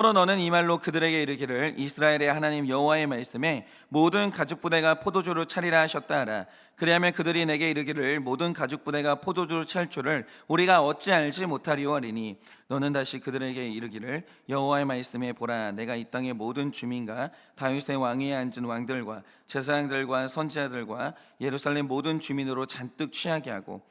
그러므로 너는 이 말로 그들에게 이르기를 이스라엘의 하나님 여호와의 말씀에 모든 가죽 부대가 포도주를 차리라 하셨다 하라. 그리하면 그들이 내게 이르기를 모든 가죽 부대가 포도주를 찰 줄을 우리가 어찌 알지 못하리오 하리니 너는 다시 그들에게 이르기를 여호와의 말씀에 보라 내가 이 땅의 모든 주민과 다윗의 왕위에 앉은 왕들과 제사장들과 선지자들과 예루살렘 모든 주민으로 잔뜩 취하게 하고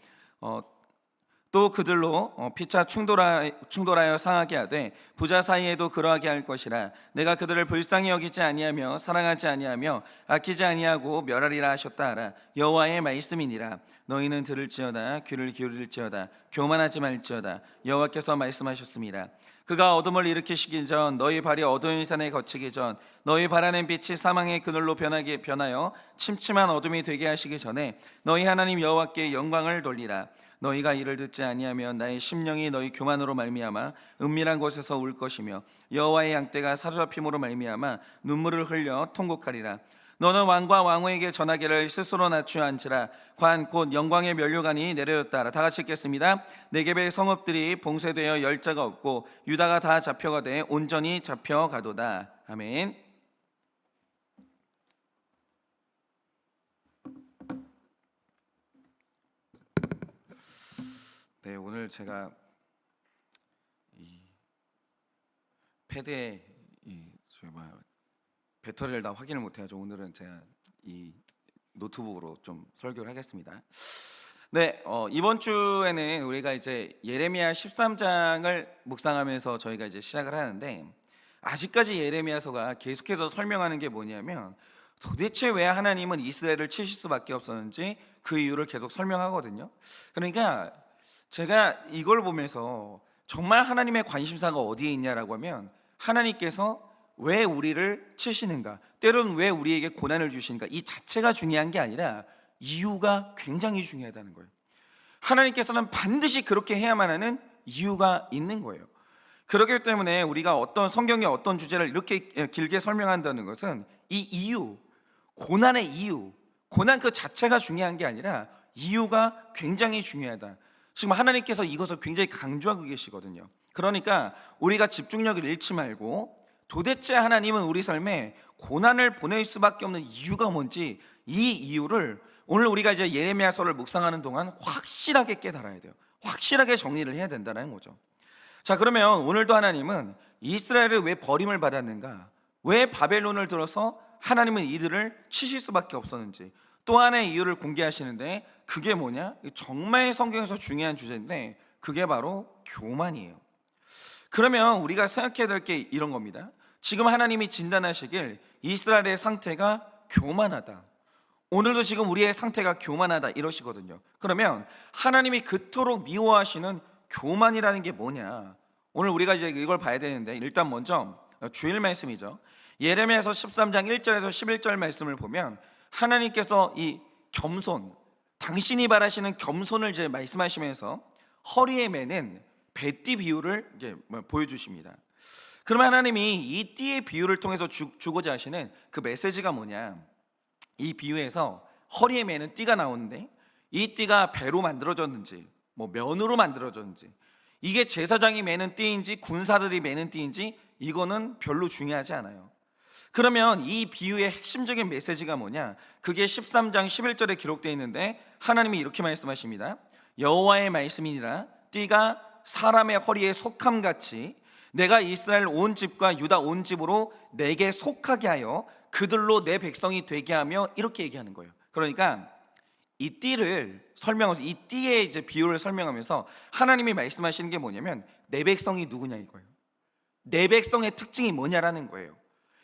또 그들로 피차 충돌하여 상하게 하되 부자 사이에도 그러하게 할 것이라. 내가 그들을 불쌍히 여기지 아니하며 사랑하지 아니하며 아끼지 아니하고 멸하리라 하셨다 하라. 여호와의 말씀이니라. 너희는 들을지어다 귀를 기울일지어다 교만하지 말지어다. 여호와께서 말씀하셨습니다. 그가 어둠을 일으키시기 전 너희 발이 어두운 산에 거치기 전 너희 바라는 빛이 사망의 그늘로 변하여 침침한 어둠이 되게 하시기 전에 너희 하나님 여호와께 영광을 돌리라. 너희가 이를 듣지 아니하면 나의 심령이 너희 교만으로 말미암아 은밀한 곳에서 울 것이며 여호와의 양떼가 사로잡힘으로 말미암아 눈물을 흘려 통곡하리라. 너는 왕과 왕후에게 전하기를 스스로 낮추어 앉으라. 관 곧 영광의 면류관이 내려졌다. 다 같이 읽겠습니다. 네겝의 성읍들이 봉쇄되어 열자가 없고 유다가 다 잡혀가되 온전히 잡혀가도다. 아멘. 네, 오늘 제가 이 패드에 배터리를 다 확인을 못해가지고 오늘은 제가 이 노트북으로 좀 설교를 하겠습니다. 네, 이번 주에는 우리가 이제 예레미야 13장을 묵상하면서 저희가 이제 시작을 하는데 아직까지 예레미야서가 계속해서 설명하는 게 뭐냐면 도대체 왜 하나님은 이스라엘을 치실 수밖에 없었는지 그 이유를 계속 설명하거든요. 그러니까 제가 이걸 보면서 정말 하나님의 관심사가 어디에 있냐라고 하면 하나님께서 왜 우리를 치시는가, 때로는 왜 우리에게 고난을 주시는가, 이 자체가 중요한 게 아니라 이유가 굉장히 중요하다는 거예요. 하나님께서는 반드시 그렇게 해야만 하는 이유가 있는 거예요. 그렇기 때문에 우리가 어떤 성경의 어떤 주제를 이렇게 길게 설명한다는 것은 이 이유, 고난의 이유, 고난 그 자체가 중요한 게 아니라 이유가 굉장히 중요하다. 지금 하나님께서 이것을 굉장히 강조하고 계시거든요. 그러니까 우리가 집중력을 잃지 말고 도대체 하나님은 우리 삶에 고난을 보낼 수밖에 없는 이유가 뭔지, 이 이유를 오늘 우리가 이제 예레미야서를 묵상하는 동안 확실하게 깨달아야 돼요. 확실하게 정리를 해야 된다는 거죠. 자, 그러면 오늘도 하나님은 이스라엘을 왜 버림을 받았는가, 왜 바벨론을 들어서 하나님은 이들을 치실 수밖에 없었는지 또 하나의 이유를 공개하시는데, 그게 뭐냐? 정말 성경에서 중요한 주제인데 그게 바로 교만이에요. 그러면 우리가 생각해야 될 게 이런 겁니다. 지금 하나님이 진단하시길 이스라엘의 상태가 교만하다, 오늘도 지금 우리의 상태가 교만하다 이러시거든요. 그러면 하나님이 그토록 미워하시는 교만이라는 게 뭐냐? 오늘 우리가 이제 이걸 봐야 되는데, 일단 먼저 주일 말씀이죠. 예레미야서 13장 1절에서 11절 말씀을 보면 하나님께서 이 겸손, 당신이 바라시는 겸손을 이제 말씀하시면서 허리에 매는 배띠 비유를 이제 보여주십니다. 그러면 하나님이 이 띠의 비유를 통해서 주고자 하시는 그 메시지가 뭐냐? 이 비유에서 허리에 매는 띠가 나오는데 이 띠가 배로 만들어졌는지 면으로 만들어졌는지, 이게 제사장이 매는 띠인지 군사들이 매는 띠인지 이거는 별로 중요하지 않아요. 그러면 이 비유의 핵심적인 메시지가 뭐냐? 그게 13장 11절에 기록되어 있는데 하나님이 이렇게 말씀하십니다. 여호와의 말씀이니라. 띠가 사람의 허리에 속함같이 내가 이스라엘 온 집과 유다 온 집으로 내게 속하게 하여 그들로 내 백성이 되게 하며, 이렇게 얘기하는 거예요. 그러니까 이 띠를 설명하면서, 이 띠의 이제 비유를 설명하면서 하나님이 말씀하시는 게 뭐냐면 내 백성이 누구냐 이거예요. 내 백성의 특징이 뭐냐라는 거예요.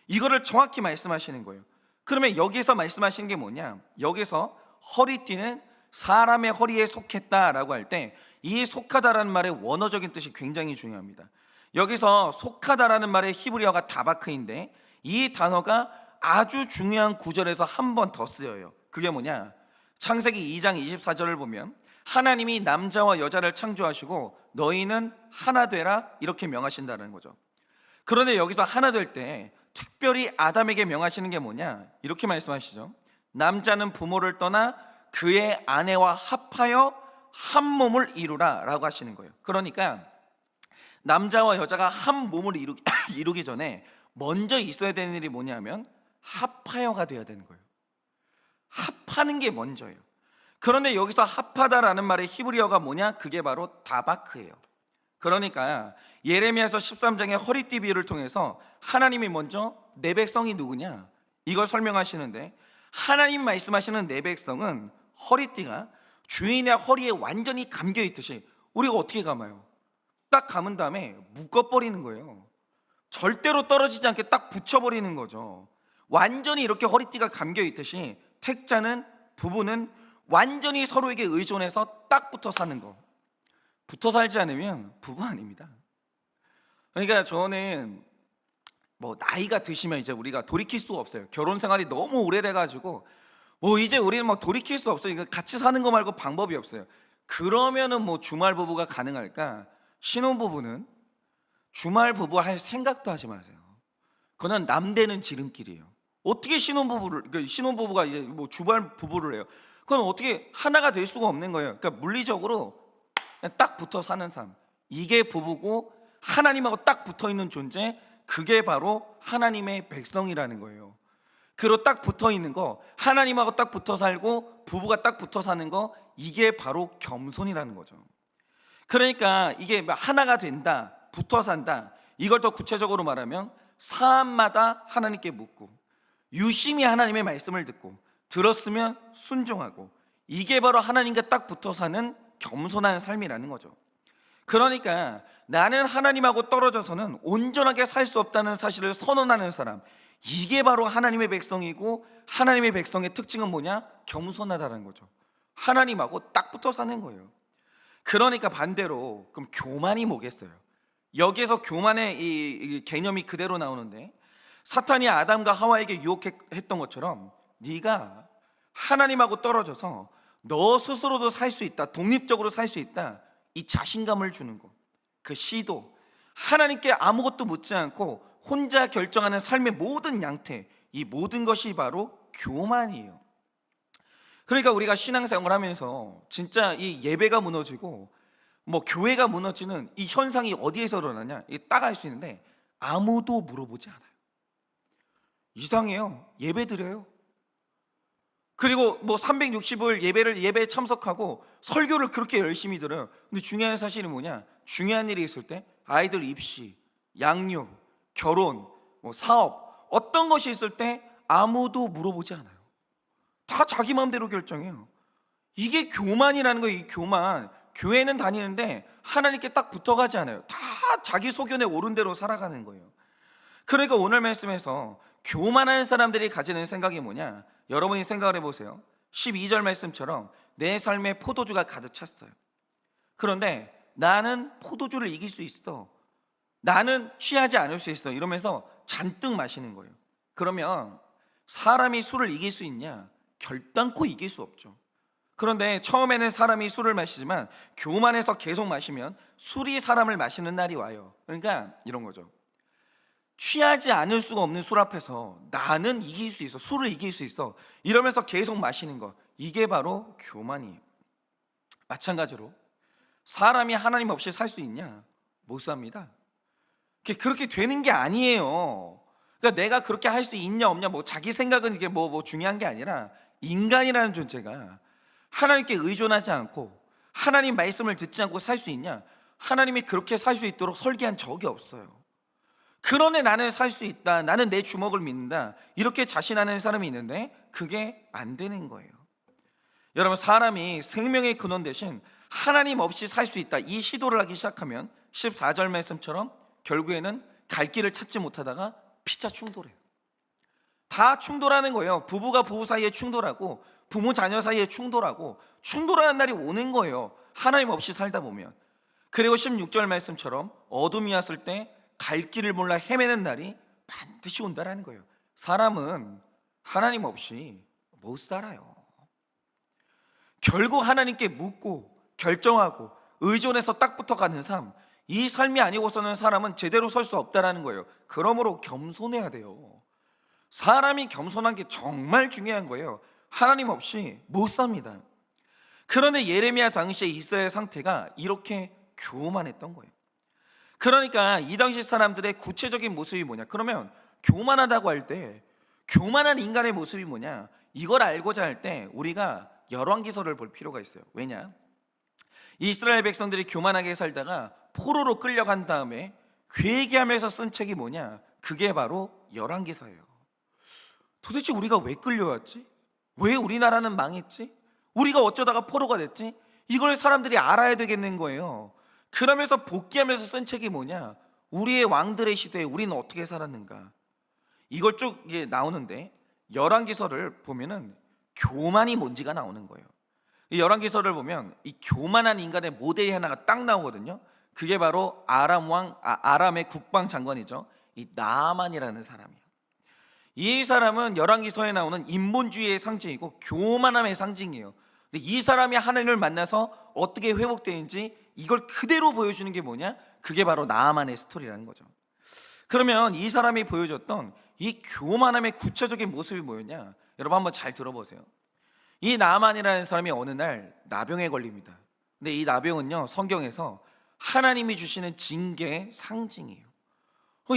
이거를 정확히 말씀하시는 거예요. 그러면 여기서 말씀하시는 게 뭐냐? 여기서 허리띠는 사람의 허리에 속했다라고 할 때 이 속하다라는 말의 원어적인 뜻이 굉장히 중요합니다. 여기서 속하다라는 말의 히브리어가 다바크인데 이 단어가 아주 중요한 구절에서 한 번 더 쓰여요. 그게 뭐냐? 창세기 2장 24절을 보면 하나님이 남자와 여자를 창조하시고 너희는 하나 되라 이렇게 명하신다는 거죠. 그런데 여기서 하나 될 때 특별히 아담에게 명하시는 게 뭐냐? 이렇게 말씀하시죠. 남자는 부모를 떠나 그의 아내와 합하여 한 몸을 이루라 라고 하시는 거예요. 그러니까 남자와 여자가 한 몸을 이루기 전에 먼저 있어야 되는 일이 뭐냐면 합하여가 돼야 되는 거예요. 합하는 게 먼저예요. 그런데 여기서 합하다라는 말의 히브리어가 뭐냐? 그게 바로 다바크예요. 그러니까 예레미야서 13장의 허리띠 비유를 통해서 하나님이 먼저 내 백성이 누구냐? 이걸 설명하시는데, 하나님 말씀하시는 내 백성은 허리띠가 주인의 허리에 완전히 감겨 있듯이, 우리가 어떻게 감아요? 딱 감은 다음에 묶어버리는 거예요. 절대로 떨어지지 않게 딱 붙여버리는 거죠. 완전히 이렇게 허리띠가 감겨 있듯이 택자는, 부부는 완전히 서로에게 의존해서 딱 붙어 사는 거. 붙어 살지 않으면 부부 아닙니다. 그러니까 저는 뭐 나이가 드시면 이제 우리가 돌이킬 수가 없어요. 결혼 생활이 너무 오래돼 가지고 뭐 이제 우리는 뭐 돌이킬 수 없어요. 이거 같이 사는 거 말고 방법이 없어요. 그러면은 뭐 주말 부부가 가능할까? 신혼 부부는 주말 부부 할 생각도 하지 마세요. 그건 남대는 지름길이에요. 어떻게 신혼부부가 이제 뭐 주말 부부를 해요? 그건 어떻게 하나가 될 수가 없는 거예요. 그러니까 물리적으로 그냥 딱 붙어 사는 삶, 이게 부부고 하나님하고 딱 붙어 있는 존재, 그게 바로 하나님의 백성이라는 거예요. 그리고 딱 붙어 있는 거, 하나님하고 딱 붙어 살고 부부가 딱 붙어 사는 거, 이게 바로 겸손이라는 거죠. 그러니까 이게 하나가 된다, 붙어 산다, 이걸 더 구체적으로 말하면 사안마다 하나님께 묻고 유심히 하나님의 말씀을 듣고 들었으면 순종하고, 이게 바로 하나님과 딱 붙어 사는 겸손한 삶이라는 거죠. 그러니까 나는 하나님하고 떨어져서는 온전하게 살 수 없다는 사실을 선언하는 사람, 이게 바로 하나님의 백성이고, 하나님의 백성의 특징은 뭐냐? 겸손하다는 거죠. 하나님하고 딱 붙어 사는 거예요. 그러니까 반대로 그럼 교만이 뭐겠어요? 여기에서 교만의 이 개념이 그대로 나오는데, 사탄이 아담과 하와에게 유혹했던 것처럼 네가 하나님하고 떨어져서 너 스스로도 살 수 있다, 독립적으로 살 수 있다, 이 자신감을 주는 것, 그 시도, 하나님께 아무것도 묻지 않고 혼자 결정하는 삶의 모든 양태, 이 모든 것이 바로 교만이에요. 그러니까 우리가 신앙생활하면서 진짜 이 예배가 무너지고 뭐 교회가 무너지는 이 현상이 어디에서 일어나냐, 딱 알 수 있는데 아무도 물어보지 않아요. 이상해요. 예배 드려요. 그리고 뭐 360일 예배에 참석하고 설교를 그렇게 열심히 들어요. 근데 중요한 사실은 뭐냐? 중요한 일이 있을 때, 아이들 입시, 양육, 결혼, 뭐 사업, 어떤 것이 있을 때 아무도 물어보지 않아요. 다 자기 마음대로 결정해요. 이게 교만이라는 거예요. 이 교만. 교회는 다니는데 하나님께 딱 붙어가지 않아요. 다 자기 소견에 옳은 대로 살아가는 거예요. 그러니까 오늘 말씀에서 교만한 사람들이 가지는 생각이 뭐냐? 여러분이 생각을 해보세요. 12절 말씀처럼 내 삶에 포도주가 가득 찼어요. 그런데 나는 포도주를 이길 수 있어, 나는 취하지 않을 수 있어, 이러면서 잔뜩 마시는 거예요. 그러면 사람이 술을 이길 수 있냐? 결단코 이길 수 없죠. 그런데 처음에는 사람이 술을 마시지만 교만해서 계속 마시면 술이 사람을 마시는 날이 와요. 그러니까 이런 거죠. 취하지 않을 수가 없는 술 앞에서 나는 이길 수 있어, 술을 이길 수 있어, 이러면서 계속 마시는 거, 이게 바로 교만이에요. 마찬가지로 사람이 하나님 없이 살 수 있냐? 못 삽니다. 그렇게 되는 게 아니에요. 그러니까 내가 그렇게 할 수 있냐 없냐, 뭐 자기 생각은 이게 뭐 중요한 게 아니라, 인간이라는 존재가 하나님께 의존하지 않고 하나님 말씀을 듣지 않고 살 수 있냐? 하나님이 그렇게 살 수 있도록 설계한 적이 없어요. 그러네 나는 살 수 있다, 나는 내 주먹을 믿는다, 이렇게 자신하는 사람이 있는데 그게 안 되는 거예요. 여러분, 사람이 생명의 근원 대신 하나님 없이 살 수 있다, 이 시도를 하기 시작하면 14절 말씀처럼 결국에는 갈 길을 찾지 못하다가 피차 충돌해요. 다 충돌하는 거예요. 부부가 부부 사이에 충돌하고, 부모 자녀 사이에 충돌하고, 충돌하는 날이 오는 거예요, 하나님 없이 살다 보면. 그리고 16절 말씀처럼 어둠이 왔을 때 갈 길을 몰라 헤매는 날이 반드시 온다라는 거예요. 사람은 하나님 없이 못 살아요. 결국 하나님께 묻고 결정하고 의존해서 딱 붙어가는 삶, 이 삶이 아니고서는 사람은 제대로 설 수 없다라는 거예요. 그러므로 겸손해야 돼요. 사람이 겸손한 게 정말 중요한 거예요. 하나님 없이 못 삽니다. 그런데 예레미야 당시에 이스라엘 상태가 이렇게 교만했던 거예요. 그러니까 이 당시 사람들의 구체적인 모습이 뭐냐? 그러면 교만하다고 할 때 교만한 인간의 모습이 뭐냐? 이걸 알고자 할 때 우리가 열왕기서를 볼 필요가 있어요. 왜냐? 이스라엘 백성들이 교만하게 살다가 포로로 끌려간 다음에 회개하면서 쓴 책이 뭐냐? 그게 바로 열왕기서예요. 도대체 우리가 왜 끌려왔지? 왜 우리나라는 망했지? 우리가 어쩌다가 포로가 됐지? 이걸 사람들이 알아야 되겠는 거예요. 그러면서 복귀하면서 쓴 책이 뭐냐? 우리의 왕들의 시대에 우리는 어떻게 살았는가? 이걸 쭉 이게 나오는데 열왕기서를 보면은 교만이 뭔지가 나오는 거예요. 이 열왕기서를 보면 이 교만한 인간의 모델이 하나가 딱 나오거든요. 그게 바로 아람의 국방 장관이죠. 이 나아만이라는 사람이에요. 이 사람은 열왕기서에 나오는 인본주의의 상징이고 교만함의 상징이에요. 근데 이 사람이 하나님을 만나서 어떻게 회복되는지 이걸 그대로 보여주는 게 뭐냐? 그게 바로 나아만의 스토리라는 거죠. 그러면 이 사람이 보여줬던 이 교만함의 구체적인 모습이 뭐였냐? 여러분 한번 잘 들어보세요. 이 나아만이라는 사람이 어느 날 나병에 걸립니다. 근데 이 나병은요, 성경에서 하나님이 주시는 징계의 상징이에요.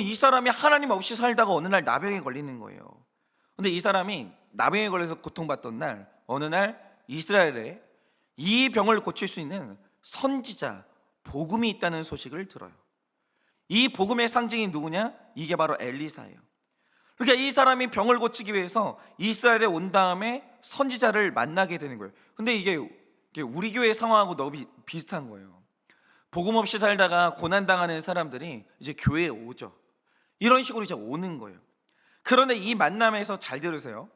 이 사람이 하나님 없이 살다가 어느 날 나병에 걸리는 거예요. 근데 이 사람이 나병에 걸려서 고통받던 날 어느 날 이스라엘에 이 병을 고칠 수 있는 선지자 복음이 있다는 소식을 들어요. 이 복음의 상징이 누구냐? 이게 바로 엘리사예요. 그러니까 이 사람이 병을 고치기 위해서 이스라엘에 온 다음에 선지자를 만나게 되는 거예요. 근데 이게 우리 교회 상황하고 너무 비슷한 거예요. 복음 없이 살다가 고난당하는 사람들이 이제 교회에 오죠. 이런 식으로 이제 오는 거예요. 그런데 이 만남에서 잘 들으세요.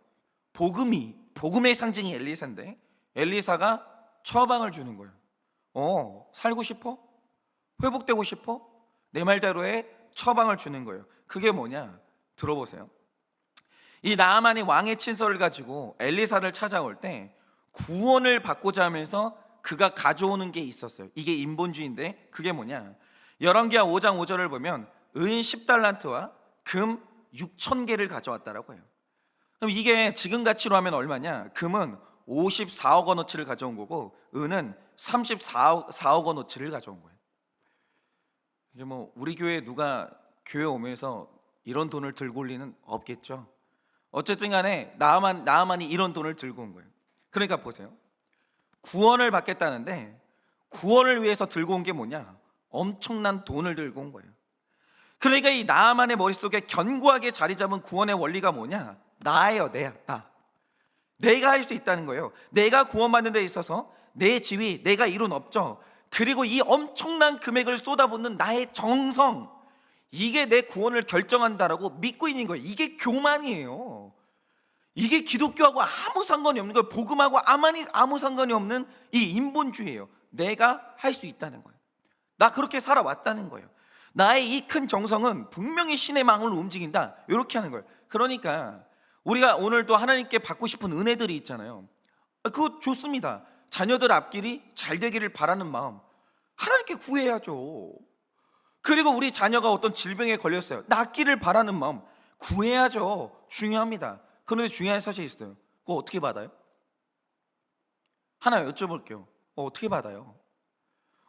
복음의 상징이 엘리사인데 엘리사가 처방을 주는 거예요. 살고 싶어? 회복되고 싶어? 내 말대로의 처방을 주는 거예요. 그게 뭐냐? 들어보세요. 이 나아만이 왕의 친서를 가지고 엘리사를 찾아올 때 구원을 받고자 하면서 그가 가져오는 게 있었어요. 이게 인본주의인데 그게 뭐냐? 열왕기하 5장 5절을 보면 은 10달란트와 금 6,000개를 가져왔다라고 해요. 그럼 이게 지금 가치로 하면 얼마냐? 금은 54억 원어치를 가져온 거고 은은 34억 원어치를 가져온 거예요. 이게 뭐 우리 교회 누가 교회 오면서 이런 돈을 들고 올 리는 없겠죠. 어쨌든 간에 나아만이 이런 돈을 들고 온 거예요. 그러니까 보세요. 구원을 받겠다는데 구원을 위해서 들고 온 게 뭐냐? 엄청난 돈을 들고 온 거예요. 그러니까 이 나아만의 머릿속에 견고하게 자리 잡은 구원의 원리가 뭐냐? 나예요. 나. 내가 할 수 있다는 거예요. 내가 구원받는 데 있어서 내 지위, 내가 이룬 업적, 그리고 이 엄청난 금액을 쏟아붓는 나의 정성, 이게 내 구원을 결정한다라고 믿고 있는 거예요. 이게 교만이에요. 이게 기독교하고 아무 상관이 없는 거예요. 복음하고 아무 상관이 없는 이 인본주의예요. 내가 할 수 있다는 거예요. 나 그렇게 살아왔다는 거예요. 나의 이 큰 정성은 분명히 신의 마음을 움직인다, 이렇게 하는 거예요. 그러니까 우리가 오늘도 하나님께 받고 싶은 은혜들이 있잖아요. 그거 좋습니다. 자녀들 앞길이 잘 되기를 바라는 마음 하나님께 구해야죠. 그리고 우리 자녀가 어떤 질병에 걸렸어요. 낫기를 바라는 마음 구해야죠. 중요합니다. 그런데 중요한 사실이 있어요. 그거 어떻게 받아요? 하나 여쭤볼게요. 어떻게 받아요?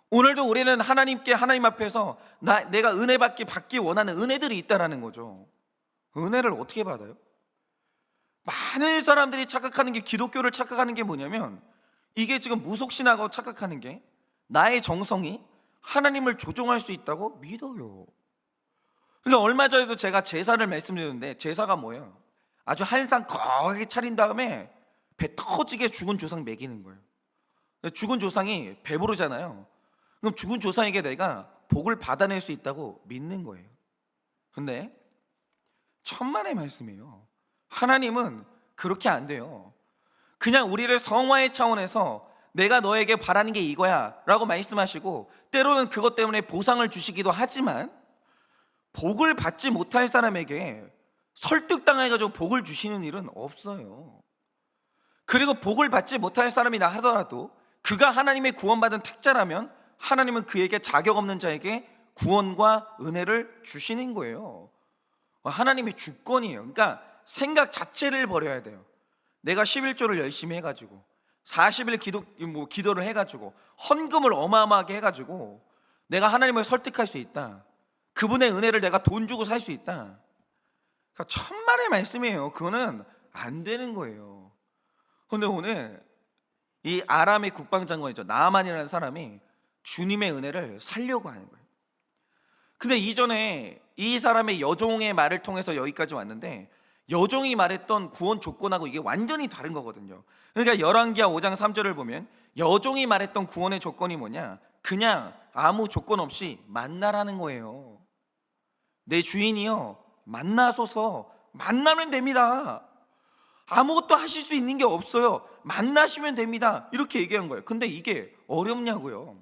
오늘도 우리는 하나님 앞에서 내가 은혜 받기 원하는 은혜들이 있다라는 거죠. 은혜를 어떻게 받아요? 많은 사람들이 착각하는 게, 기독교를 착각하는 게 뭐냐면 이게 지금 무속신하고 착각하는 게 나의 정성이 하나님을 조종할 수 있다고 믿어요. 그러니까 얼마 전에도 제가 제사를 말씀드렸는데 제사가 뭐예요? 아주 한상 거하게 차린 다음에 배 터지게 죽은 조상 먹이는 거예요. 죽은 조상이 배부르잖아요. 그럼 죽은 조상에게 내가 복을 받아낼 수 있다고 믿는 거예요. 근데 천만의 말씀이에요. 하나님은 그렇게 안 돼요. 그냥 우리를 성화의 차원에서 내가 너에게 바라는 게 이거야 라고 말씀하시고 때로는 그것 때문에 보상을 주시기도 하지만 복을 받지 못할 사람에게 설득당해가지고 복을 주시는 일은 없어요. 그리고 복을 받지 못할 사람이라 하더라도 그가 하나님의 구원받은 택자라면 하나님은 그에게 자격 없는 자에게 구원과 은혜를 주시는 거예요. 하나님의 주권이에요. 그러니까 생각 자체를 버려야 돼요. 내가 11조를 열심히 해가지고 40일 기도를 해가지고 헌금을 어마어마하게 해가지고 내가 하나님을 설득할 수 있다. 그분의 은혜를 내가 돈 주고 살 수 있다. 그러니까 천만의 말씀이에요. 그거는 안 되는 거예요. 근데 오늘 이 아람의 국방장관이죠, 나아만이라는 사람이 주님의 은혜를 살려고 하는 거예요. 근데 이전에 이 사람의 여종의 말을 통해서 여기까지 왔는데, 여종이 말했던 구원 조건하고 이게 완전히 다른 거거든요. 그러니까 열왕기하 5장 3절을 보면 여종이 말했던 구원의 조건이 뭐냐? 그냥 아무 조건 없이 만나라는 거예요. 내 주인이요, 만나소서. 만나면 됩니다. 아무것도 하실 수 있는 게 없어요. 만나시면 됩니다. 이렇게 얘기한 거예요. 근데 이게 어렵냐고요.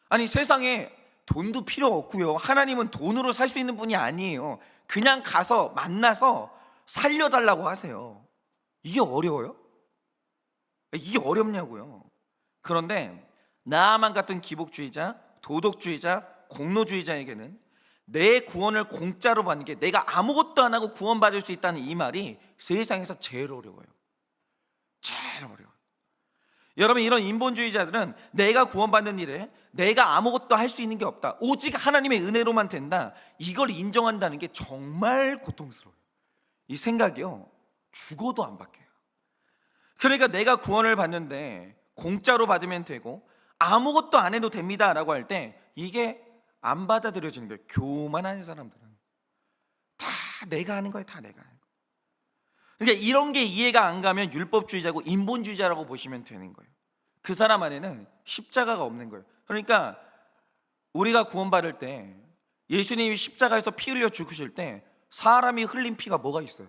아니, 세상에 돈도 필요 없고요, 하나님은 돈으로 살 수 있는 분이 아니에요. 그냥 가서 만나서 살려달라고 하세요. 이게 어려워요? 이게 어렵냐고요. 그런데 나아만 같은 기복주의자, 도덕주의자, 공로주의자에게는 내 구원을 공짜로 받는 게, 내가 아무것도 안 하고 구원받을 수 있다는 이 말이 세상에서 제일 어려워요. 제일 어려워요. 여러분, 이런 인본주의자들은 내가 구원받는 일에 내가 아무것도 할 수 있는 게 없다, 오직 하나님의 은혜로만 된다, 이걸 인정한다는 게 정말 고통스러워요. 이 생각이요, 죽어도 안 바뀌어요. 그러니까 내가 구원을 받는데 공짜로 받으면 되고 아무것도 안 해도 됩니다 라고 할 때 이게 안 받아들여지는 거예요. 교만한 사람들은 다 내가 하는 거예요. 다 내가 하는 거예요. 그러니까 이런 게 이해가 안 가면 율법주의자고 인본주의자라고 보시면 되는 거예요. 그 사람 안에는 십자가가 없는 거예요. 그러니까 우리가 구원받을 때 예수님이 십자가에서 피 흘려 죽으실 때 사람이 흘린 피가 뭐가 있어요?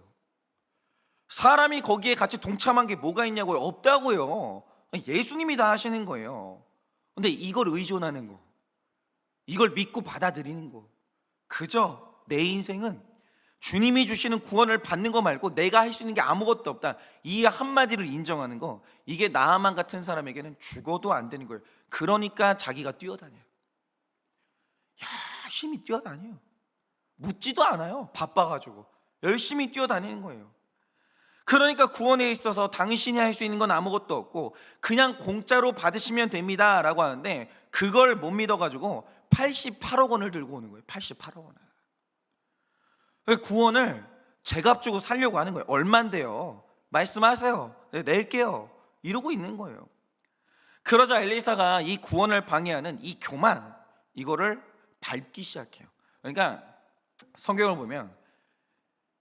사람이 거기에 같이 동참한 게 뭐가 있냐고요? 없다고요. 예수님이 다 하시는 거예요. 근데 이걸 의존하는 거, 이걸 믿고 받아들이는 거, 그저 내 인생은 주님이 주시는 구원을 받는 거 말고 내가 할 수 있는 게 아무것도 없다, 이 한마디를 인정하는 거, 이게 나아만 같은 사람에게는 죽어도 안 되는 거예요. 그러니까 자기가 뛰어다녀요. 열심히 뛰어다녀요. 묻지도 않아요. 바빠가지고 열심히 뛰어다니는 거예요. 그러니까 구원에 있어서 당신이 할 수 있는 건 아무것도 없고 그냥 공짜로 받으시면 됩니다 라고 하는데, 그걸 못 믿어가지고 88억 원을 들고 오는 거예요. 88억 원을. 구원을 제값 주고 살려고 하는 거예요. 얼만데요? 말씀하세요. 네, 낼게요. 이러고 있는 거예요. 그러자 엘리사가 이 구원을 방해하는 이 교만, 이거를 밟기 시작해요. 그러니까 성경을 보면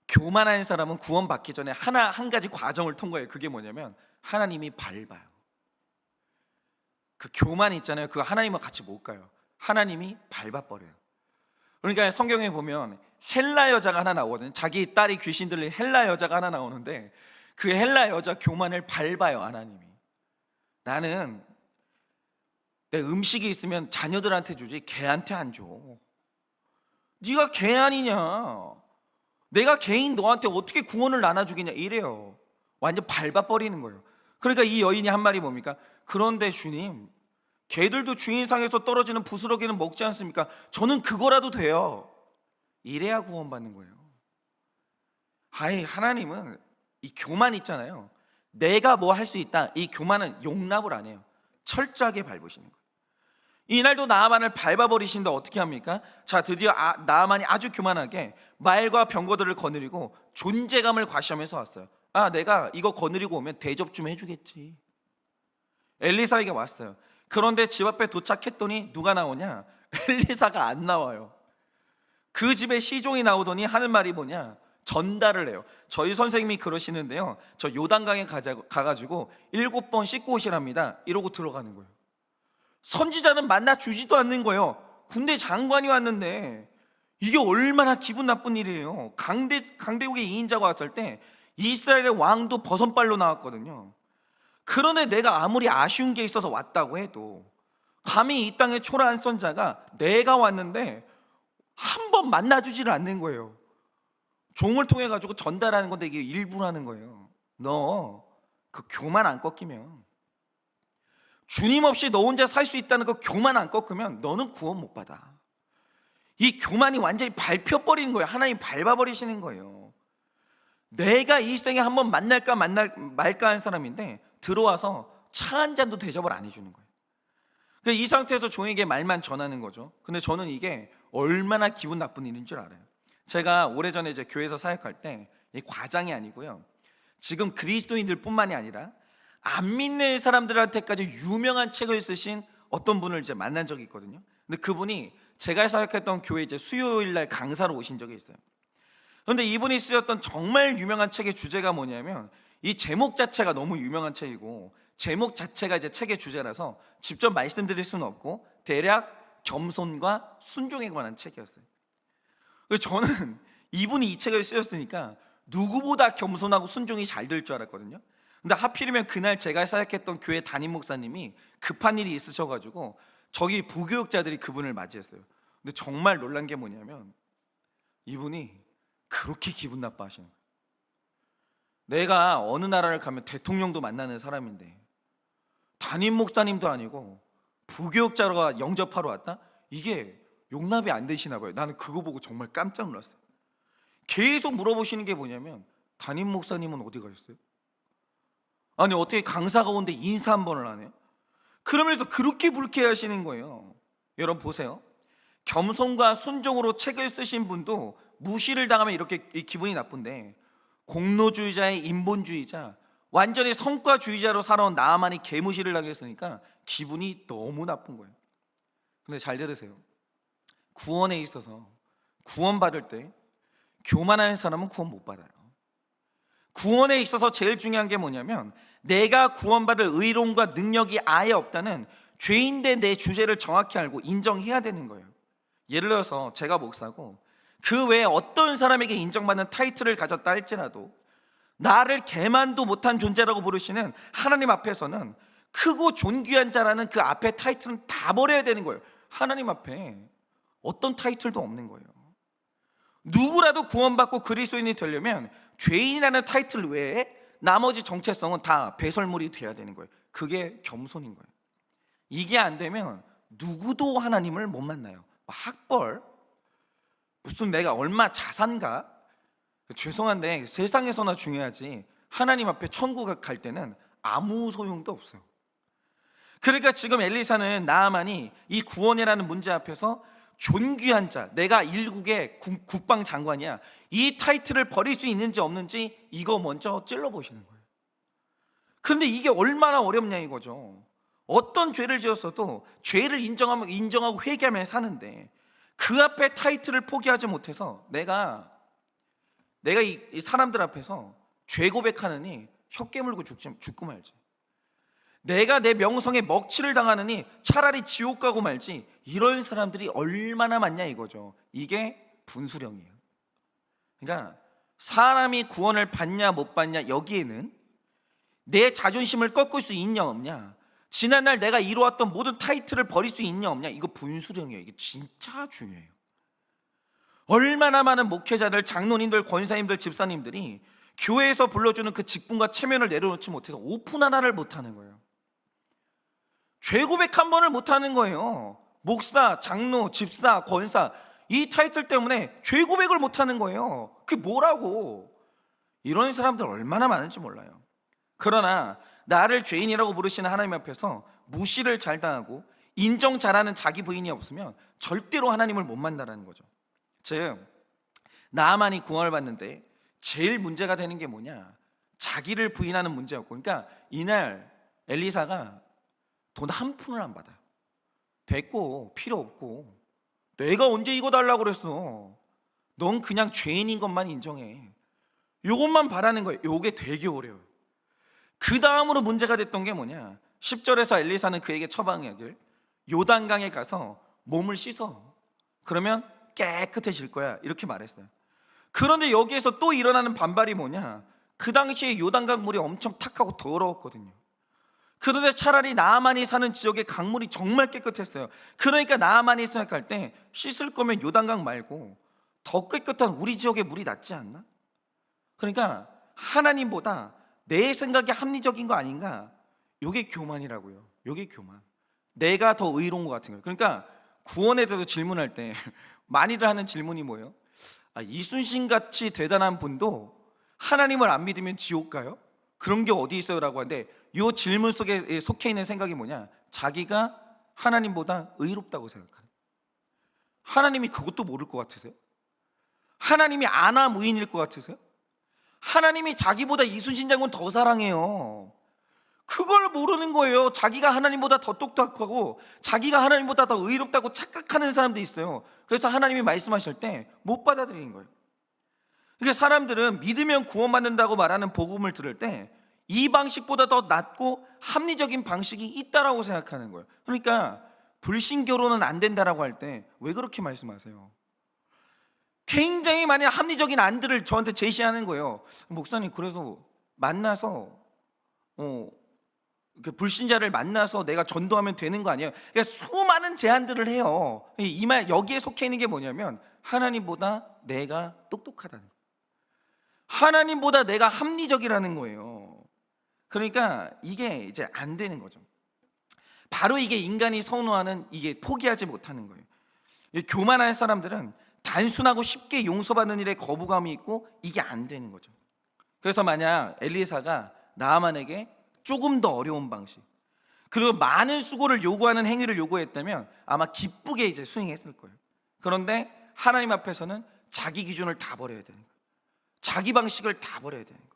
교만한 사람은 구원받기 전에 한 가지 과정을 통과해요. 그게 뭐냐면 하나님이 밟아요. 그 교만 있잖아요, 그거 하나님과 같이 못 가요. 하나님이 밟아버려요. 그러니까 성경에 보면 헬라 여자가 하나 나오거든요. 자기 딸이 귀신 들린 헬라 여자가 하나 나오는데 그 헬라 여자 교만을 밟아요. 하나님이, 나는 내 음식이 있으면 자녀들한테 주지 개한테 안 줘. 네가 개 아니냐, 내가 개인 너한테 어떻게 구원을 나눠주겠냐, 이래요. 완전 밟아버리는 거예요. 그러니까 이 여인이 한 말이 뭡니까? 그런데 주님, 개들도 주인상에서 떨어지는 부스러기는 먹지 않습니까? 저는 그거라도 돼요. 이래야 구원받는 거예요. 아이, 하나님은 이 교만 있잖아요, 내가 뭐 할 수 있다, 이 교만은 용납을 안 해요. 철저하게 밟으시는 거예요. 이날도 나아만을 밟아버리신데 어떻게 합니까? 자, 드디어 나아만이 아주 교만하게 말과 병거들을 거느리고 존재감을 과시하면서 왔어요. 내가 이거 거느리고 오면 대접 좀 해주겠지. 엘리사에게 왔어요. 그런데 집 앞에 도착했더니 누가 나오냐? 엘리사가 안 나와요. 그 집에 시종이 나오더니 하는 말이 뭐냐? 전달을 해요. 저희 선생님이 그러시는데요, 저 요단강에 가가지고 7번 씻고 오시랍니다. 이러고 들어가는 거예요. 선지자는 만나 주지도 않는 거예요. 군대 장관이 왔는데 이게 얼마나 기분 나쁜 일이에요. 강대국의 2인자가 왔을 때 이스라엘의 왕도 버선발로 나왔거든요. 그런데 내가 아무리 아쉬운 게 있어서 왔다고 해도 감히 이 땅의 초라한 선자가 내가 왔는데 한 번 만나주지를 않는 거예요. 종을 통해 가지고 전달하는 건데 이게 일부러 하는 거예요. 너 그 교만 안 꺾이면, 주님 없이 너 혼자 살 수 있다는 그 교만 안 꺾으면 너는 구원 못 받아. 이 교만이 완전히 밟혀버리는 거예요. 하나님 밟아버리시는 거예요. 내가 이 생에 한번 만날까 말까 한 사람인데 들어와서 차 한 잔도 대접을 안 해주는 거예요. 이 상태에서 종에게 말만 전하는 거죠. 근데 저는 이게 얼마나 기분 나쁜 일인 줄 알아요. 제가 오래전에 이제 교회에서 사역할 때, 이 과장이 아니고요, 지금 그리스도인들뿐만이 아니라 안 믿는 사람들한테까지 유명한 책을 쓰신 어떤 분을 이제 만난 적이 있거든요. 근데 그분이 제가 사역했던 교회 이제 수요일 날 강사로 오신 적이 있어요. 그런데 이분이 쓰셨던 정말 유명한 책의 주제가 뭐냐면, 이 제목 자체가 너무 유명한 책이고 제목 자체가 이제 책의 주제라서 직접 말씀드릴 수는 없고 대략 겸손과 순종에 관한 책이었어요. 그래서 저는 이분이 이 책을 쓰셨으니까 누구보다 겸손하고 순종이 잘 될 줄 알았거든요. 근데 하필이면 그날 제가 사역했던 교회 담임 목사님이 급한 일이 있으셔가지고 저기 부교육자들이 그분을 맞이했어요. 근데 정말 놀란 게 뭐냐면, 이분이 그렇게 기분 나빠하시는 거예요. 내가 어느 나라를 가면 대통령도 만나는 사람인데 담임 목사님도 아니고 부교육자가 영접하러 왔다? 이게 용납이 안 되시나 봐요. 나는 그거 보고 정말 깜짝 놀랐어요. 계속 물어보시는 게 뭐냐면, 담임 목사님은 어디 가셨어요? 아니 어떻게 강사가 오는데 인사 한 번을 안 해요? 그러면서 그렇게 불쾌하시는 거예요. 여러분 보세요. 겸손과 순종으로 책을 쓰신 분도 무시를 당하면 이렇게 기분이 나쁜데, 공로주의자의 인본주의자, 완전히 성과주의자로 살아온 나아만이 개무시를 당했으니까 기분이 너무 나쁜 거예요. 근데 잘 들으세요. 구원에 있어서 구원받을 때 교만한 사람은 구원 못 받아요. 구원에 있어서 제일 중요한 게 뭐냐면, 내가 구원받을 의로움과 능력이 아예 없다는 죄인된 내 주제를 정확히 알고 인정해야 되는 거예요. 예를 들어서 제가 목사고 그 외에 어떤 사람에게 인정받는 타이틀을 가졌다 할지라도 나를 개만도 못한 존재라고 부르시는 하나님 앞에서는 크고 존귀한 자라는 그 앞에 타이틀은 다 버려야 되는 거예요. 하나님 앞에 어떤 타이틀도 없는 거예요. 누구라도 구원받고 그리스도인이 되려면 죄인이라는 타이틀 외에 나머지 정체성은 다 배설물이 돼야 되는 거예요. 그게 겸손인 거예요. 이게 안 되면 누구도 하나님을 못 만나요. 학벌, 무슨 내가 얼마 자산가, 죄송한데 세상에서나 중요하지 하나님 앞에 천국 갈 때는 아무 소용도 없어요. 그러니까 지금 엘리사는 나아만이 이 구원이라는 문제 앞에서 존귀한 자, 내가 일국의 국방장관이야, 이 타이틀을 버릴 수 있는지 없는지 이거 먼저 찔러보시는 거예요. 그런데 이게 얼마나 어렵냐 이거죠. 어떤 죄를 지었어도 죄를 인정하고 회개하며 사는데 그 앞에 타이틀을 포기하지 못해서 내가 이 사람들 앞에서 죄 고백하느니 혀 깨물고 죽고 말지, 내가 내 명성에 먹칠을 당하느니 차라리 지옥 가고 말지, 이런 사람들이 얼마나 많냐 이거죠. 이게 분수령이에요. 그러니까 사람이 구원을 받냐 못 받냐 여기에는 내 자존심을 꺾을 수 있냐 없냐, 지난날 내가 이루었던 모든 타이틀을 버릴 수 있냐 없냐, 이거 분수령이에요. 이게 진짜 중요해요. 얼마나 많은 목회자들, 장로님들, 권사님들, 집사님들이 교회에서 불러주는 그 직분과 체면을 내려놓지 못해서 오픈 하나를 못하는 거예요. 죄 고백 한 번을 못하는 거예요. 목사, 장로, 집사, 권사, 이 타이틀 때문에 죄 고백을 못하는 거예요. 그게 뭐라고. 이런 사람들 얼마나 많은지 몰라요. 그러나 나를 죄인이라고 부르시는 하나님 앞에서 무시를 잘 당하고 인정 잘하는 자기 부인이 없으면 절대로 하나님을 못 만나라는 거죠. 즉 나아만이 구원을 받는데 제일 문제가 되는 게 뭐냐, 자기를 부인하는 문제였고, 그러니까 이날 엘리사가 돈 한 푼을 안 받아요. 됐고 필요 없고, 내가 언제 이거 달라고 그랬어, 넌 그냥 죄인인 것만 인정해, 이것만 바라는 거예요. 이게 되게 어려워요. 그 다음으로 문제가 됐던 게 뭐냐, 10절에서 엘리사는 그에게 처방하길 요단강에 가서 몸을 씻어, 그러면 깨끗해질 거야, 이렇게 말했어요. 그런데 여기에서 또 일어나는 반발이 뭐냐, 그 당시에 요단강 물이 엄청 탁하고 더러웠거든요. 그런데 차라리 나아만이 사는 지역의 강물이 정말 깨끗했어요. 그러니까 나아만이 생각할 때 씻을 거면 요단강 말고 더 깨끗한 우리 지역의 물이 낫지 않나? 그러니까 하나님보다 내 생각이 합리적인 거 아닌가? 이게 교만이라고요. 이게 교만. 내가 더 의로운 것 같은 거예요. 그러니까 구원에 대해서 질문할 때 많이들 하는 질문이 뭐예요? 이순신 같이 대단한 분도 하나님을 안 믿으면 지옥 가요? 그런 게 어디 있어요? 라고 하는데 이 질문 속에 속해 있는 생각이 뭐냐, 자기가 하나님보다 의롭다고 생각하는, 하나님이 그것도 모를 것 같으세요? 하나님이 아나무인일 것 같으세요? 하나님이 자기보다 이순신 장군 더 사랑해요. 그걸 모르는 거예요. 자기가 하나님보다 더 똑똑하고 자기가 하나님보다 더 의롭다고 착각하는 사람도 있어요. 그래서 하나님이 말씀하실 때 못 받아들이는 거예요. 그러니까 사람들은 믿으면 구원받는다고 말하는 복음을 들을 때 이 방식보다 더 낫고 합리적인 방식이 있다라고 생각하는 거예요. 그러니까 불신 결혼은 안 된다라고 할 때 왜 그렇게 말씀하세요? 굉장히 많은 합리적인 안들을 저한테 제시하는 거예요. 목사님, 그래서 만나서 이렇게 불신자를 만나서 내가 전도하면 되는 거 아니에요? 그러니까 수많은 제안들을 해요. 이 말 여기에 속해 있는 게 뭐냐면 하나님보다 내가 똑똑하다는 거예요. 하나님보다 내가 합리적이라는 거예요. 그러니까 이게 이제 안 되는 거죠. 바로 이게 인간이 선호하는, 이게 포기하지 못하는 거예요. 교만한 사람들은 단순하고 쉽게 용서받는 일에 거부감이 있고 이게 안 되는 거죠. 그래서 만약 엘리사가 나아만에게 조금 더 어려운 방식, 그리고 많은 수고를 요구하는 행위를 요구했다면 아마 기쁘게 이제 수행했을 거예요. 그런데 하나님 앞에서는 자기 기준을 다 버려야 되는 거예요. 자기 방식을 다 버려야 되는 거예요.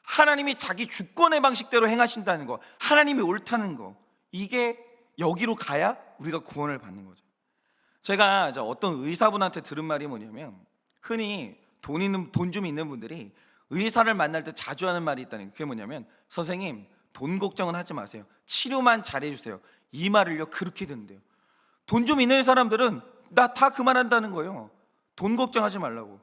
하나님이 자기 주권의 방식대로 행하신다는 거, 하나님이 옳다는 거, 이게 여기로 가야 우리가 구원을 받는 거죠. 제가 어떤 의사분한테 들은 말이 뭐냐면, 흔히 돈 좀 있는 분들이 의사를 만날 때 자주 하는 말이 있다는 거예요. 그게 뭐냐면, 선생님, 돈 걱정은 하지 마세요. 치료만 잘해주세요. 이 말을요 그렇게 듣는데요. 돈 좀 있는 사람들은 나 다 그만한다는 거예요. 돈 걱정하지 말라고.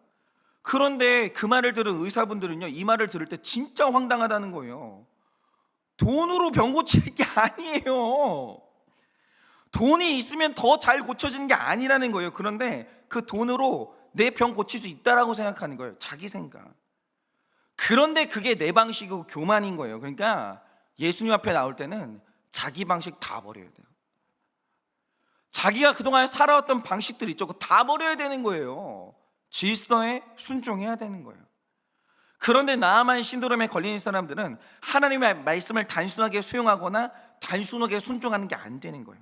그런데 그 말을 들은 의사분들은요, 이 말을 들을 때 진짜 황당하다는 거예요. 돈으로 병 고치는 게 아니에요. 돈이 있으면 더 잘 고쳐지는 게 아니라는 거예요. 그런데 그 돈으로 내 병 고칠 수 있다라고 생각하는 거예요. 자기 생각. 그런데 그게 내 방식이고 교만인 거예요. 그러니까 예수님 앞에 나올 때는 자기 방식 다 버려야 돼요. 자기가 그동안 살아왔던 방식들 있죠. 그거 다 버려야 되는 거예요. 질서에 순종해야 되는 거예요. 그런데 나아만 신드롬에 걸린 사람들은 하나님의 말씀을 단순하게 수용하거나 단순하게 순종하는 게 안 되는 거예요.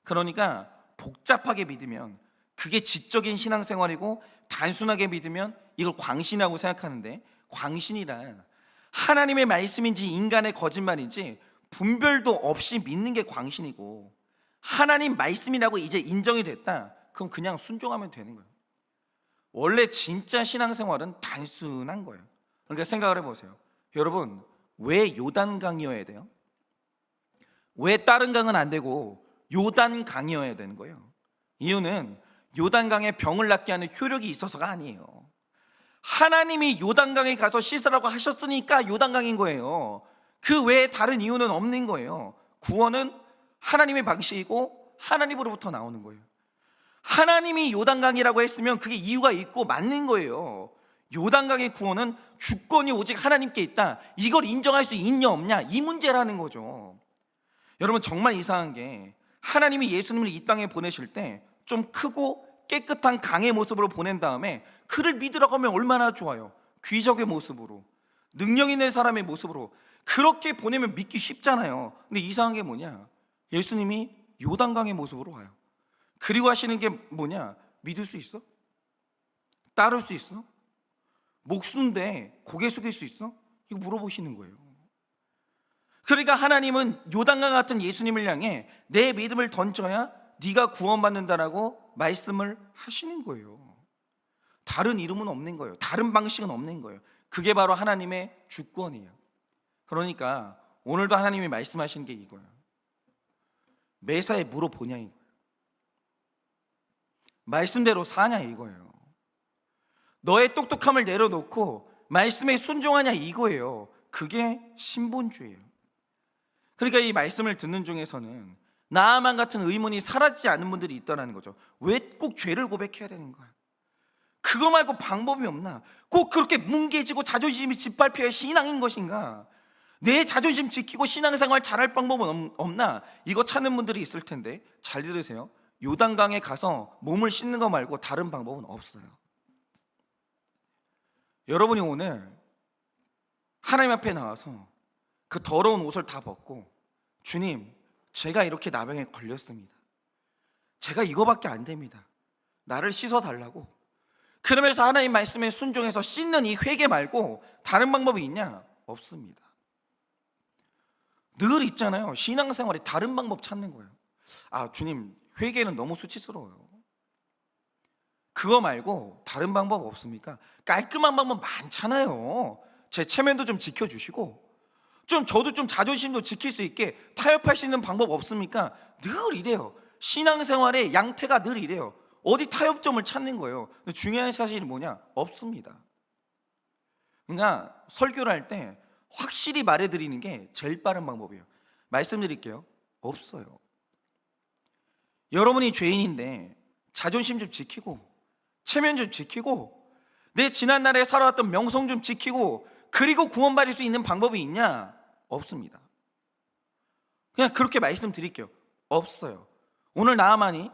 그러니까 복잡하게 믿으면 그게 지적인 신앙생활이고, 단순하게 믿으면 이걸 광신이라고 생각하는데, 광신이란 하나님의 말씀인지 인간의 거짓말인지 분별도 없이 믿는 게 광신이고, 하나님 말씀이라고 이제 인정이 됐다, 그럼 그냥 순종하면 되는 거예요. 원래 진짜 신앙생활은 단순한 거예요. 그러니까 생각을 해보세요. 여러분, 왜 요단강이어야 돼요? 왜 다른 강은 안 되고 요단강이어야 되는 거예요? 이유는 요단강에 병을 낫게 하는 효력이 있어서가 아니에요. 하나님이 요단강에 가서 씻으라고 하셨으니까 요단강인 거예요. 그 외에 다른 이유는 없는 거예요. 구원은 하나님의 방식이고 하나님으로부터 나오는 거예요. 하나님이 요단강이라고 했으면 그게 이유가 있고 맞는 거예요. 요단강의 구원은 주권이 오직 하나님께 있다, 이걸 인정할 수 있냐 없냐, 이 문제라는 거죠. 여러분, 정말 이상한 게, 하나님이 예수님을 이 땅에 보내실 때 좀 크고 깨끗한 강의 모습으로 보낸 다음에 그를 믿으라고 하면 얼마나 좋아요. 귀족의 모습으로, 능력 있는 사람의 모습으로 그렇게 보내면 믿기 쉽잖아요. 근데 이상한 게 뭐냐, 예수님이 요단강의 모습으로 와요. 그리고 하시는 게 뭐냐, 믿을 수 있어? 따를 수 있어? 목숨인데 고개 숙일 수 있어? 이거 물어보시는 거예요. 그러니까 하나님은 요단강 같은 예수님을 향해 내 믿음을 던져야 네가 구원받는다라고 말씀을 하시는 거예요. 다른 이름은 없는 거예요. 다른 방식은 없는 거예요. 그게 바로 하나님의 주권이에요. 그러니까 오늘도 하나님이 말씀하시는 게 이거예요. 매사에 물어보냐 이거예요. 말씀대로 사냐 이거예요. 너의 똑똑함을 내려놓고 말씀에 순종하냐 이거예요. 그게 신본주의예요. 그러니까 이 말씀을 듣는 중에서는 나아만 같은 의문이 사라지지 않는 분들이 있다는 거죠. 왜 꼭 죄를 고백해야 되는 거야? 그거 말고 방법이 없나? 꼭 그렇게 뭉개지고 자존심이 짓밟혀야 신앙인 것인가? 내 자존심 지키고 신앙생활 잘할 방법은 없나? 이거 찾는 분들이 있을 텐데, 잘 들으세요. 요단강에 가서 몸을 씻는 거 말고 다른 방법은 없어요. 여러분이 오늘 하나님 앞에 나와서 그 더러운 옷을 다 벗고, 주님, 제가 이렇게 나병에 걸렸습니다. 제가 이거밖에 안 됩니다. 나를 씻어달라고. 그러면서 하나님 말씀에 순종해서 씻는 이 회개 말고 다른 방법이 있냐? 없습니다. 늘 있잖아요. 신앙생활에 다른 방법 찾는 거예요. 아, 주님, 회개는 너무 수치스러워요. 그거 말고 다른 방법 없습니까? 깔끔한 방법 많잖아요. 제 체면도 좀 지켜주시고, 좀 저도 좀 자존심도 지킬 수 있게 타협할 수 있는 방법 없습니까? 늘 이래요. 신앙생활의 양태가 늘 이래요. 어디 타협점을 찾는 거예요. 근데 중요한 사실이 뭐냐? 없습니다. 그러니까 설교를 할 때 확실히 말해드리는 게 제일 빠른 방법이에요. 말씀드릴게요. 없어요. 여러분이 죄인인데 자존심 좀 지키고, 체면 좀 지키고, 내 지난날에 살아왔던 명성 좀 지키고, 그리고 구원받을 수 있는 방법이 있냐? 없습니다. 그냥 그렇게 말씀드릴게요. 없어요. 오늘 나아만이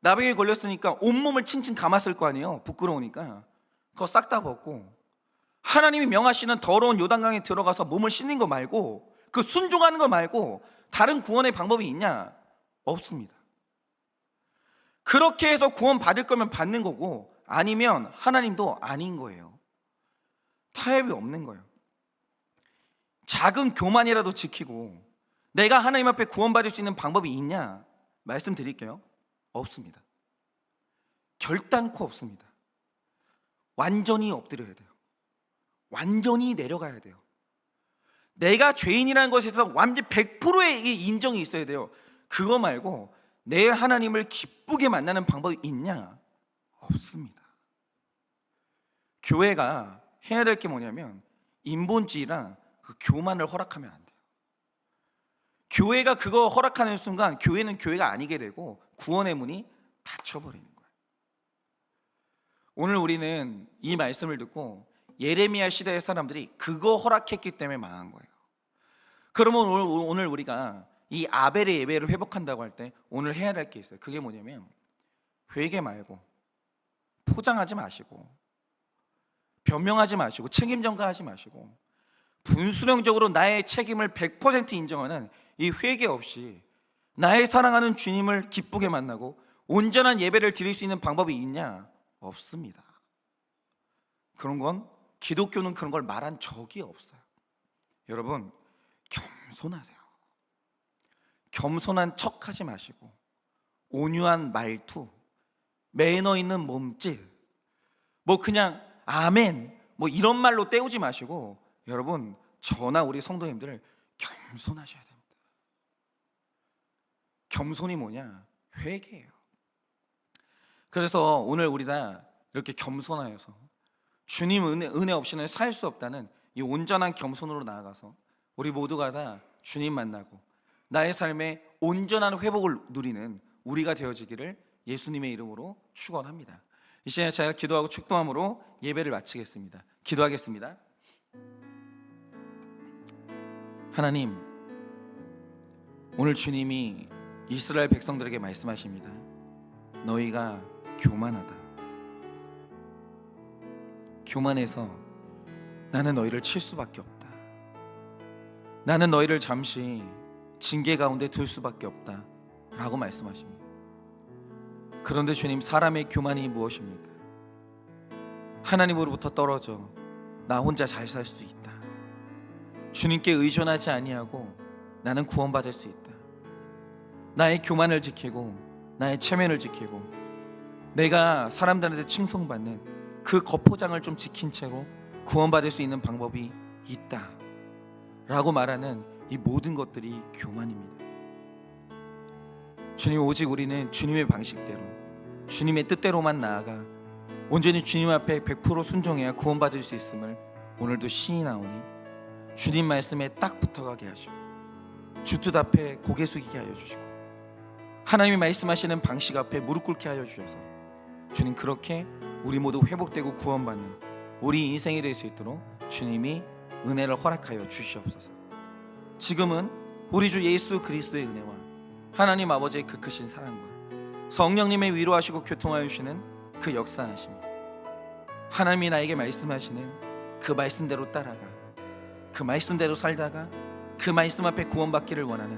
나병에 걸렸으니까 온몸을 칭칭 감았을 거 아니에요. 부끄러우니까. 그거 싹 다 벗고 하나님이 명하시는 더러운 요단강에 들어가서 몸을 씻는 거 말고, 그 순종하는 거 말고 다른 구원의 방법이 있냐? 없습니다. 그렇게 해서 구원 받을 거면 받는 거고, 아니면 하나님도 아닌 거예요. 타협이 없는 거예요. 작은 교만이라도 지키고 내가 하나님 앞에 구원받을 수 있는 방법이 있냐? 말씀드릴게요. 없습니다. 결단코 없습니다. 완전히 엎드려야 돼요. 완전히 내려가야 돼요. 내가 죄인이라는 것에서 완전 100%의 인정이 있어야 돼요. 그거 말고 내 하나님을 기쁘게 만나는 방법이 있냐? 없습니다. 교회가 해야 될 게 뭐냐면 인본주의랑 그 교만을 허락하면 안 돼요. 교회가 그거 허락하는 순간 교회는 교회가 아니게 되고 구원의 문이 닫혀버리는 거예요. 오늘 우리는 이 말씀을 듣고 예레미야 시대의 사람들이 그거 허락했기 때문에 망한 거예요. 그러면 오늘 우리가 이 아벨의 예배를 회복한다고 할 때 오늘 해야 될 게 있어요. 그게 뭐냐면 회개 말고, 포장하지 마시고, 변명하지 마시고, 책임 전가하지 마시고, 분수령적으로 나의 책임을 100% 인정하는 이 회개 없이 나의 사랑하는 주님을 기쁘게 만나고 온전한 예배를 드릴 수 있는 방법이 있냐? 없습니다. 그런 건 기독교는 그런 걸 말한 적이 없어요. 여러분, 겸손하세요. 겸손한 척하지 마시고, 온유한 말투, 매너 있는 몸짓, 뭐 그냥 아멘 뭐 이런 말로 때우지 마시고, 여러분, 저나 우리 성도님들 겸손하셔야 됩니다. 겸손이 뭐냐? 회개예요. 그래서 오늘 우리 다 이렇게 겸손하여서 주님 은혜 없이는 살 수 없다는 이 온전한 겸손으로 나아가서 우리 모두가 다 주님 만나고 나의 삶의 온전한 회복을 누리는 우리가 되어지기를 예수님의 이름으로 축원합니다. 이 시간에 제가 기도하고 축도함으로 예배를 마치겠습니다. 기도하겠습니다. 하나님, 오늘 주님이 이스라엘 백성들에게 말씀하십니다. 너희가 교만하다. 교만해서 나는 너희를 칠 수밖에 없다. 나는 너희를 잠시 징계 가운데 둘 수밖에 없다 라고 말씀하십니다. 그런데 주님, 사람의 교만이 무엇입니까? 하나님으로부터 떨어져 나 혼자 잘 살 수 있다. 주님께 의존하지 아니하고 나는 구원받을 수 있다. 나의 교만을 지키고 나의 체면을 지키고 내가 사람들한테 칭송받는 그 겉포장을 좀 지킨 채로 구원받을 수 있는 방법이 있다 라고 말하는 이 모든 것들이 교만입니다. 주님, 오직 우리는 주님의 방식대로, 주님의 뜻대로만 나아가 온전히 주님 앞에 100% 순종해야 구원받을 수 있음을 오늘도 시인하오니 주님 말씀에 딱 붙어가게 하시고 주 뜻 앞에 고개 숙이게 하여 주시고 하나님이 말씀하시는 방식 앞에 무릎 꿇게 하여 주셔서 주님, 그렇게 우리 모두 회복되고 구원받는 우리 인생이 될 수 있도록 주님이 은혜를 허락하여 주시옵소서. 지금은 우리 주 예수 그리스도의 은혜와 하나님 아버지의 그 크신 사랑과 성령님의 위로하시고 교통하여 주시는 그 역사하심이 하나님이 나에게 말씀하시는 그 말씀대로 따라가 그 말씀대로 살다가 그 말씀 앞에 구원받기를 원하는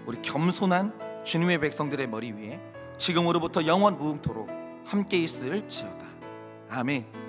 우리 겸손한 주님의 백성들의 머리 위에 지금으로부터 영원 무궁토록 함께 있을지어다. 아멘.